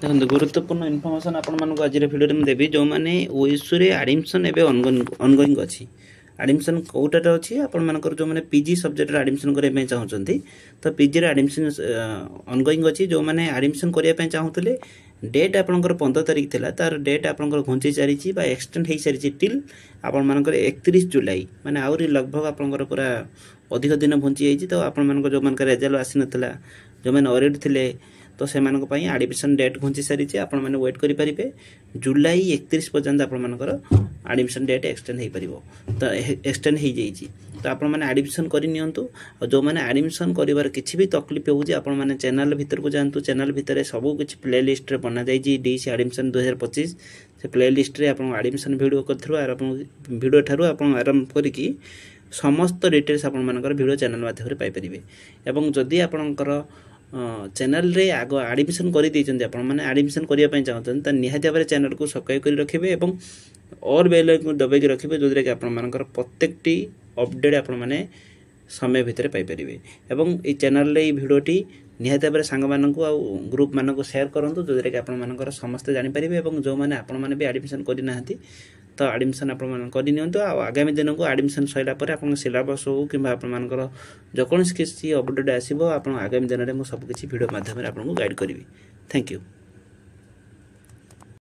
देखो गुरुत्वपूर्ण इनफर्मेशन आपण आज भिडियो में देवी जो मैंने ओएसयू रे एडमिशन एवं ऑनगोइंग अच्छी एडमिशन कौटार अच्छी आपर जो मैंने पीजी सब्जेक्ट एडमिशन करने चाहते तो पीजी एडमिशन ऑनगोइंग अच्छी जो मैंने एडमिशन करने चाहूले डेट आपंकर 15 तारीख थी तार डेट आपंकर घुंची सारी एक्सटेंड हो सारी टिल आपर 31 जुलाई माने आहरी लगभग आपंकर पूरा अधिक दिन घुंची जाइए तो आपण जो मान रेजल्ट आसी नाला जो मैंने ऑलरेडी थे तो से एडमिशन डेट घुंची सारी आपण मैंने वेट करेंगे जुलाई 31 पर्यंत आपर एडमिशन डेट एक्सटेंड हो पार तो एक्सटेंड हो जाइए तो आपण मैंने एडमिशन करनी जो मैंने एडमिशन कर किसी भी तकलीफ होगी आपण मैंने चैनल भितर को जातु चैनल भितर सब किसी प्ले लिस्ट बना जाइए डीसी एडमिशन 2025 से प्ले लिस्ट रे आपण एडमिशन वीडियो वीडियो ठारू आपण आरंभ करके समस्त डिटेल्स आपण मानकर वीडियो चैनल माध्यम पाइपर एवं जदि आपणकर चैनल रे आग एडमिशन कर देइछन्ते आपण माने एडमिशन करिया पय चाहतन त निहाती भाबरे चैनल को सब्सक्राइब कर रखिबे एवं और बेल को दबाई रखिबे जोदरे कि आपण मानकर प्रत्येकटी अपडेट आपण माने समय भितर पाई परिबे एवं ए चैनल रे भिडियोटी निहाती भाबरे सांग मानकु आ ग्रुप मानकु शेयर करंतु जोदरे कि आपण मानकर समस्त जानि परिबे एवं जो माने आपण माने भी एडमिशन करि नाहंती तो एडमिशन आपण कर नियंतु आगामी दिन को एडमिशन सैला पर आपण सिलेबस हो कि आपनकर जेकोसी किसी अपडेट आसीबो आपण आगामी दिन में सब किसी वीडियो माध्यम आपको गाइड करी। Thank you.